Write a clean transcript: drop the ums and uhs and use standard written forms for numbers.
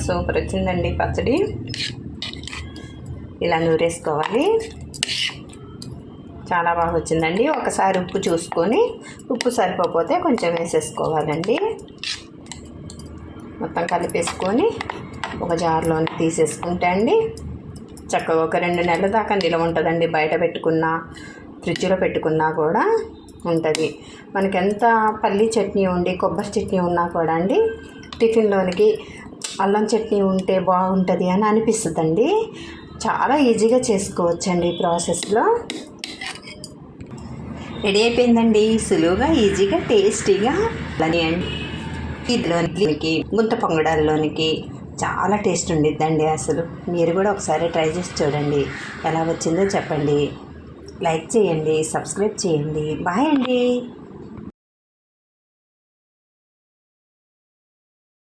Super వచ్చిందండి పచ్చడి. ఇలా నూరేసుకోవాలి. చాలా బాగా వచ్చిందండి. ఒకసారి ఉప్పు చూసుకొని ఉప్పు సరిపోతే కొంచెం వేసేసుకోవాలండి. మొత్తం కలిపేసుకొని ఒక జార్లోకి తీసేసుకుంటే అండి చక్కగా ఒక 2 నెలల దాకా నిలవ ఉంటుందండి. బయట పెట్టుకున్నా ఫ్రిడ్జ్లో పెట్టుకున్నా కూడా ఉంటుంది. మనకి ఎంత పల్లి చట్నీ ఉండి కొబ్బరి చట్నీ ఉన్నా కూడా అండి టిఫిన్లోనికి అల్లం చట్నీ ఉంటే బాగుంటుంది అని అనిపిస్తుందండి. చాలా ఈజీగా చేసుకోవచ్చండి ఈ ప్రాసెస్లో. రెడీ అయిపోయిందండి. సులువుగా ఈజీగా టేస్టీగా అని అండి. ఇదిలోనికి గుంత పొంగడాల్లోనికి చాలా టేస్ట్ ఉండిద్దండి. అసలు మీరు కూడా ఒకసారి ట్రై చేసి చూడండి. ఎలా వచ్చిందో చెప్పండి. లైక్ చేయండి, సబ్స్క్రైబ్ చేయండి. బాయ్ అండి.